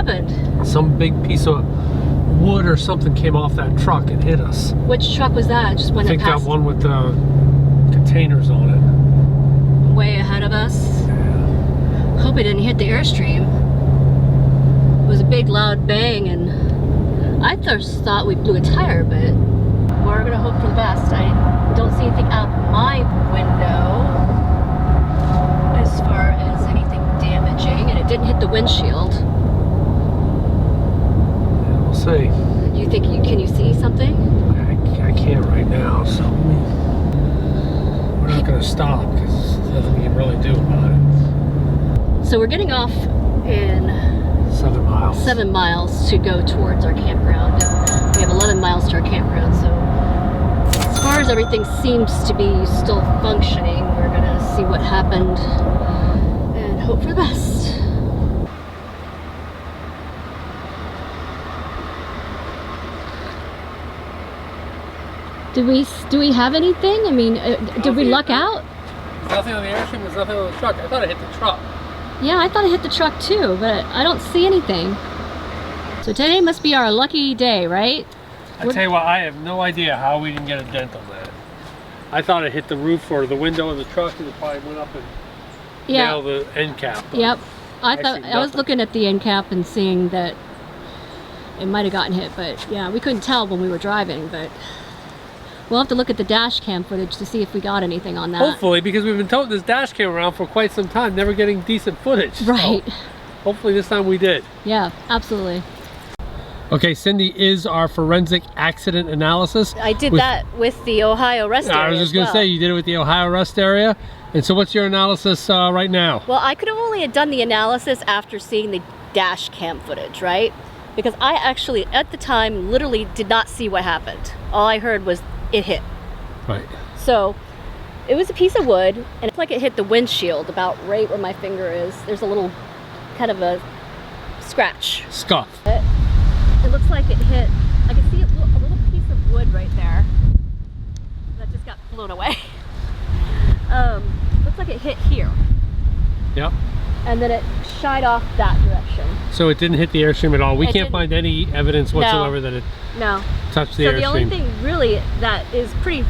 happened? Some big piece of wood or something came off that truck and hit us. Which truck was that? Just one I think that passed? that one with the containers on it. Way ahead of us. Yeah. Hope it didn't hit the Airstream. It was a big loud bang, and I first thought we blew a tire, but we're gonna hope for the best. I don't see anything out my window as far as anything damaging, and it didn't hit the windshield. Yeah, we'll see. You think can you see something? I can't right now, so we're not gonna stop because there's nothing we can really do about it. So we're getting off in 7 miles. 7 miles to go towards our campground. We have 11 miles to our campground, so as far as everything seems to be still functioning, we're gonna see what happened and hope for the best. Do we have anything? I mean, did we luck out? There's nothing on the Airstream, there's nothing on the truck. I thought it hit the truck. Yeah, I thought it hit the truck too, but I don't see anything. So today must be our lucky day, right? I tell you what, I have no idea how we didn't get a dent on that. I thought it hit the roof or the window of the truck and it probably went up and nailed the end cap. Yep. I see thought I was nothing. looking at the end cap and seeing that it might have gotten hit, but yeah, we couldn't tell when we were driving, but we'll have to look at the dash cam footage to see if we got anything on that. Hopefully, because we've been toting this dash cam around for quite some time, never getting decent footage. Right. So hopefully this time we did. Yeah, absolutely. Okay, Cindy is our forensic accident analysis. I did that with the Ohio rest area. I was just going to say, you did it with the Ohio rest area. And so what's your analysis right now? Well, I could have only done the analysis after seeing the dash cam footage, right? Because I actually, at the time, literally did not see what happened. All I heard was it hit. Right. So it was a piece of wood, and it's like it hit the windshield about right where my finger is. There's a little kind of a scratch. Scuff. It looks like it hit, I can see a little piece of wood right there that just got blown away. Looks like it hit here. Yep. And then it shied off that direction. So it didn't hit the Airstream at all. We can't didn't. find any evidence whatsoever that it touched the Airstream. So the only thing really that is pretty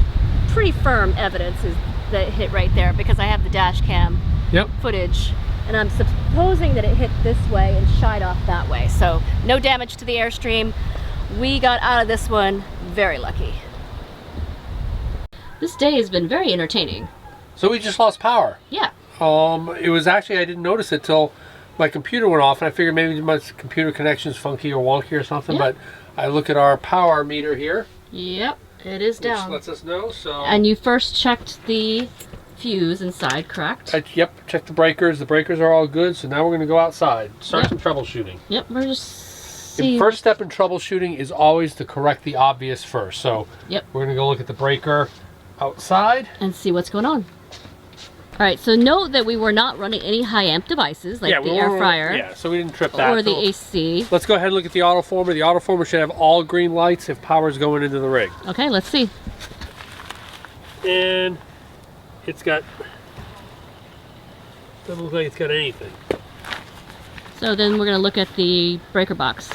firm evidence is that it hit right there, because I have the dash cam footage, and I'm supposing that it hit this way and shied off that way. So no damage to the Airstream. We got out of this one very lucky. This day has been very entertaining. So we just lost power. Yeah. It was actually, I didn't notice it till my computer went off, and I figured maybe my computer connection's funky or wonky or something, but I look at our power meter here. Yep, it is down. Which lets us know, so... And you first checked the fuse inside, correct? Yep, checked the breakers. The breakers are all good, so now we're going to go outside. Start some troubleshooting. Yep, we're just The first step in troubleshooting is always to correct the obvious first. So we're going to go look at the breaker outside. And see what's going on. Alright, so note that we were not running any high amp devices like the air fryer. Yeah, so we didn't trip that. Or the AC. Let's go ahead and look at the autoformer. The autoformer should have all green lights if power's going into the rig. Okay, let's see. And it's got... doesn't look like it's got anything. So then we're going to look at the breaker box.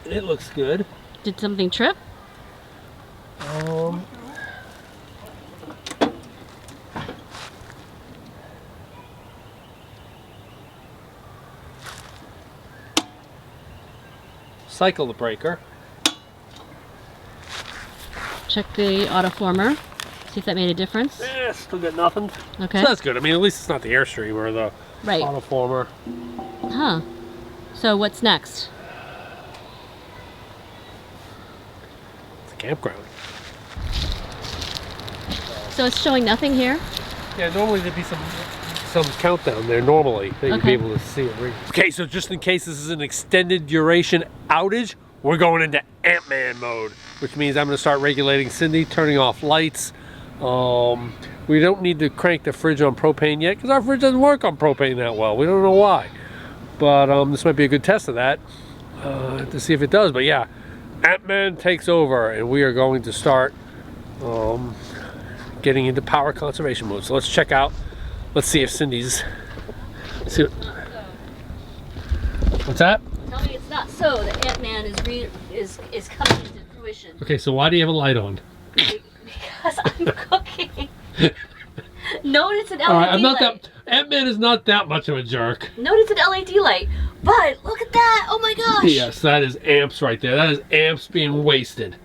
It looks good. Did something trip? Cycle the breaker. Check the autoformer. See if that made a difference. Yeah, still got nothing. Okay. So that's good. I mean, at least it's not the Airstream or the autoformer. Huh. So what's next? It's a campground. So it's showing nothing here? Yeah, normally there'd be some countdown there normally that you'd be able to see it. Okay, so just in case this is an extended duration outage, we're going into AntMan mode, which means I'm going to start regulating Cindy, turning off lights. We don't need to crank the fridge on propane yet because our fridge doesn't work on propane that well. We don't know why, but this might be a good test of that to see if it does. But yeah, AntMan takes over, and we are going to start getting into power conservation mode. So let's check out. Let's see if Cindy's See, what's that? Tell me it's not so that AntMan is coming into fruition. Okay, so why do you have a light on? Because I'm cooking. Notice an LED All right, I'm not light. that. AntMan is not that much of a jerk. Notice an LED light. But look at that! Oh my gosh! Yes, that is amps right there. That is amps being wasted.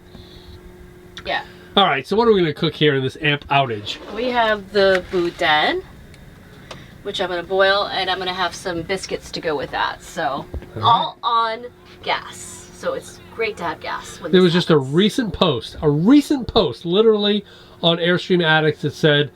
Yeah. All right, so what are we going to cook here in this amp outage? We have the boudin, which I'm going to boil, and I'm going to have some biscuits to go with that. So all on gas. So it's great to have gas. When There was this just a recent post, literally on Airstream Addicts that said,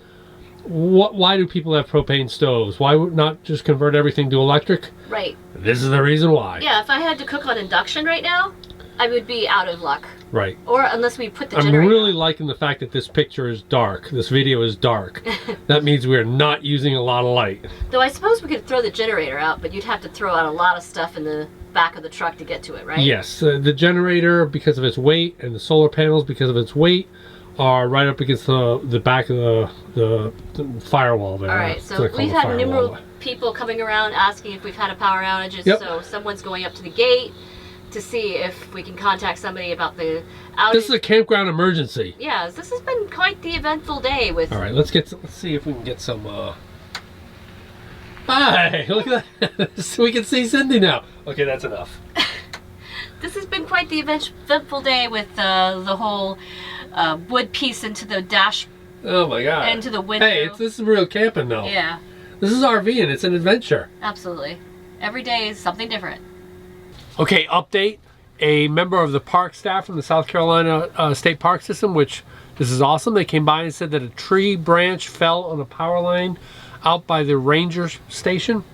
why do people have propane stoves? Why would not just convert everything to electric? Right. This is the reason why. Yeah, if I had to cook on induction right now, I would be out of luck. Right. Or unless we put the I'm generator really on. liking the fact that this picture is dark. This video is dark. That means we're not using a lot of light. Though I suppose we could throw the generator out, but you'd have to throw out a lot of stuff in the back of the truck to get to it, right? Yes, the generator, because of its weight, and the solar panels, because of its weight, are right up against the back of the firewall there. All right, so we've had numerous people coming around asking if we've had a power outage. Yep. So someone's going up to the gate to see if we can contact somebody about the outage. This is a campground emergency. Yeah, this has been quite the eventful day with... All right, let's see if we can get some... Hi, look at that. So we can see Cindy now. Okay, that's enough. This has been quite the eventful day with the whole wood piece into the dash. Oh my God. Into the window. Hey, this is real camping now. Yeah. This is RV and it's an adventure. Absolutely. Every day is something different. Okay, update. A member of the park staff from the South Carolina State Park system, which this is awesome. They came by and said that a tree branch fell on a power line out by the ranger station.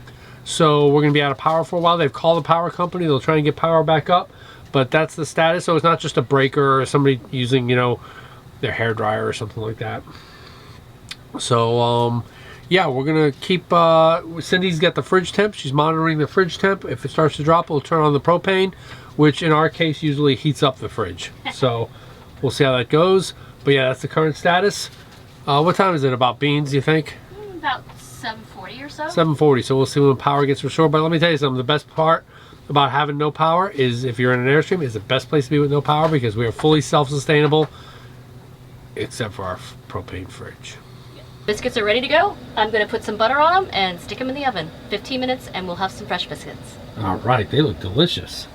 So we're going to be out of power for a while. They've called the power company. They'll try and get power back up. But that's the status. So it's not just a breaker or somebody using, you know, their hairdryer or something like that. So, yeah, we're going to keep... Cindy's got the fridge temp. She's monitoring the fridge temp. If it starts to drop, we'll turn on the propane, which in our case usually heats up the fridge. So we'll see how that goes. But yeah, that's the current status. What time is it about, Beans, you think? About 7:40 or so. 7:40, so we'll see when power gets restored. But let me tell you something, the best part about having no power is if you're in an Airstream, is the best place to be with no power because we are fully self-sustainable, except for our propane fridge. Biscuits are ready to go. I'm going to put some butter on them and stick them in the oven. 15 minutes and we'll have some fresh biscuits. All right, they look delicious.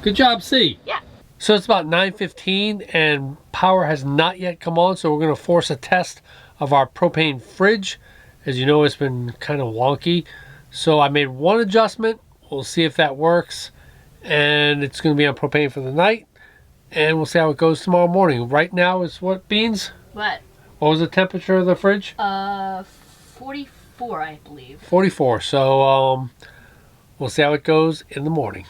Good job, C. Yeah. So it's about 9:15 and power has not yet come on, so we're going to force a test of our propane fridge. As you know, it's been kind of wonky. So I made one adjustment. We'll see if that works. And it's going to be on propane for the night. And we'll see how it goes tomorrow morning. Right now it's what, Beans? What? What was the temperature of the fridge? 44, I believe. 44. So we'll see how it goes in the morning.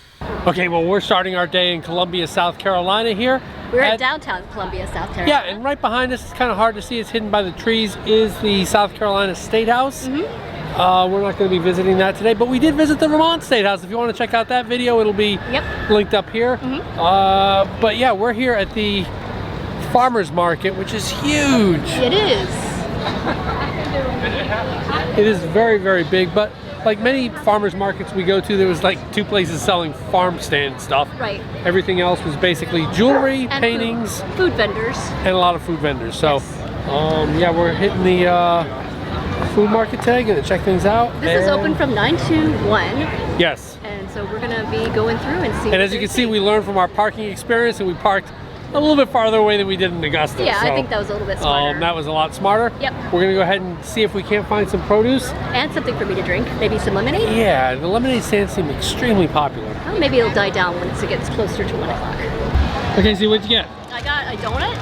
Okay, well, we're starting our day in Columbia, South Carolina here. We're at downtown Columbia, South Carolina. Yeah, and right behind us, it's kind of hard to see, it's hidden by the trees, is the South Carolina State House. We're not going to be visiting that today, but we did visit the Vermont State House. If you want to check out that video, it'll be linked up here. But yeah, we're here at the farmers market, which is huge. It is. It is very, very big, but like many farmers markets we go to, there was like 2 places selling farm stand stuff. Right. Everything else was basically jewelry, And paintings, food vendors. and a lot of food vendors. So, yeah, we're hitting the food market today, gonna check things out. This is open from 9 to 1. Yes. And so we're gonna be going through and see. And as you can see, we learned from our parking experience, and we parked a little bit farther away than we did in Augusta. Yeah, so, I think that was a little bit smarter. that was a lot smarter. Yep. We're gonna go ahead and see if we can't find some produce. And something for me to drink. Maybe some lemonade. Yeah, the lemonade stands seem extremely popular. Oh, maybe it'll die down once it gets closer to 1 o'clock. Okay, so what'd you get? I got a donut,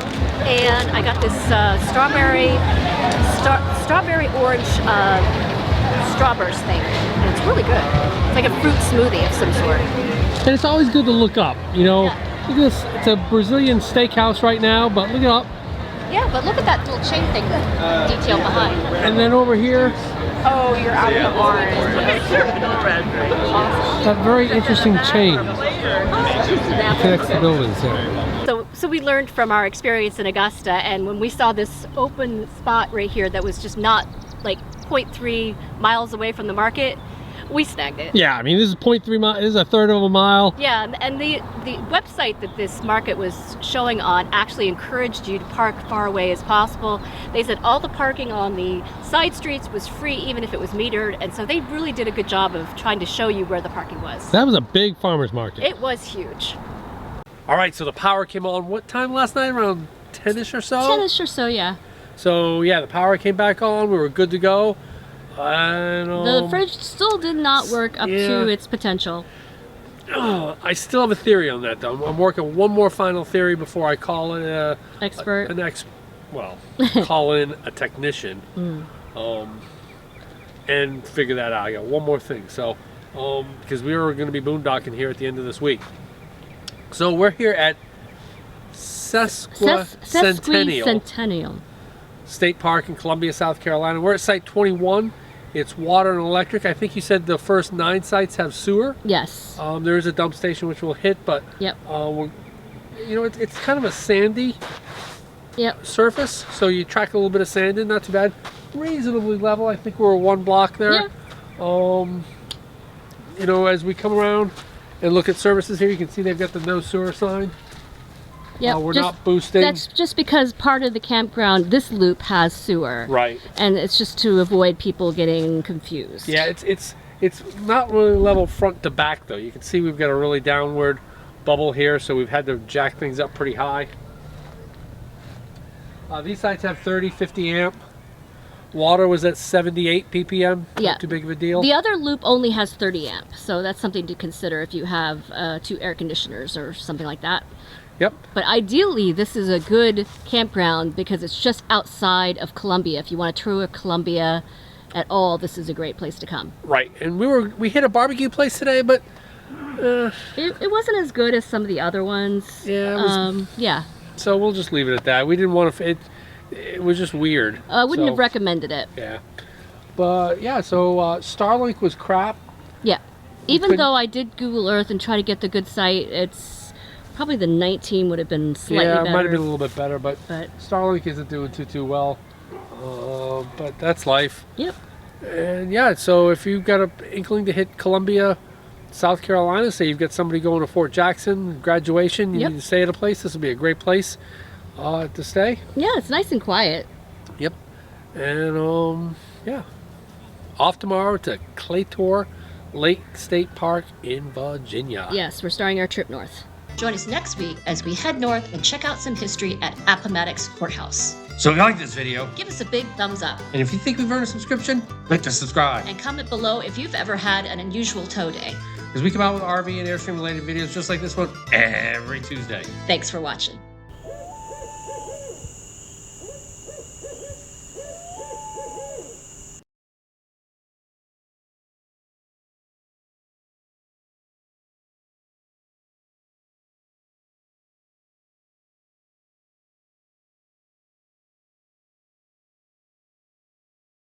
and I got this strawberry orange strawberries thing, and it's really good. It's like a fruit smoothie of some sort. And it's always good to look up, you know. Look at this, it's a Brazilian steakhouse right now, but look it up. Yeah, but look at that little chain thing detail behind. And then over here, Oh, you're out of the orange. that very interesting chain connects the buildings there. So we learned from our experience in Augusta, and when we saw this open spot right here that was just not like 0.3 miles away from the market, we snagged it. Yeah, I mean, this is 0.3 miles, this is a third of a mile. Yeah, and the website that this market was showing on actually encouraged you to park far away as possible. They said all the parking on the side streets was free, even if it was metered, and so they really did a good job of trying to show you where the parking was. That was a big farmer's market. It was huge. All right, so the power came on what time last night? Around 10-ish or so? 10-ish or so, yeah. So yeah, the power came back on. We were good to go. And, the fridge still did not work up to its potential. I still have a theory on that, though. I'm working one more final theory before I call in call in a technician, and figure that out. I got one more thing. So, because we were going to be boondocking here at the end of this week. So we're here at Sesquicentennial State Park in Columbia, South Carolina. We're at site 21. It's water and electric. I think you said the first 9 sites have sewer. Yes. There is a dump station which we'll hit, but yep. It's kind of a sandy surface, so you track a little bit of sand in. Not too bad. Reasonably level. I think we're 1 block there. Yeah. As we come around and look at services here, you can see they've got the no sewer sign. Yeah, we're not boosting. That's just because part of the campground, this loop has sewer. Right. And it's just to avoid people getting confused. Yeah, it's not really level front to back, though. You can see we've got a really downward bubble here, so we've had to jack things up pretty high. These sites have 30, 50 amp. Water was at 78 ppm. Yeah. Not too big of a deal. The other loop only has 30 amp, so that's something to consider if you have 2 air conditioners or something like that. Yep. But ideally, this is a good campground because it's just outside of Columbia. If you want to tour Columbia at all, this is a great place to come. Right. And we hit a barbecue place today, but it wasn't as good as some of the other ones. Yeah. Yeah. So we'll just leave it at that. We didn't want to. It was just weird. I wouldn't have recommended it. Yeah. But yeah. So Starlink was crap. Yeah. Even though I did Google Earth and try to get the good site, it's probably the 19 would have been slightly better. Yeah, it might have been a little bit better, but Starlink isn't doing too well. But that's life. Yep. And yeah, so if you've got an inkling to hit Columbia, South Carolina, say you've got somebody going to Fort Jackson, graduation, you need to stay at a place, this would be a great place to stay. Yeah, it's nice and quiet. Yep. And yeah. Off tomorrow to Claytor Lake State Park in Virginia. Yes, we're starting our trip north. Join us next week as we head north and check out some history at Appomattox Courthouse. So if you like this video, give us a big thumbs up. And if you think we've earned a subscription, click to subscribe. And comment below if you've ever had an unusual tow day. Because we come out with RV and Airstream related videos just like this one every Tuesday. Thanks for watching.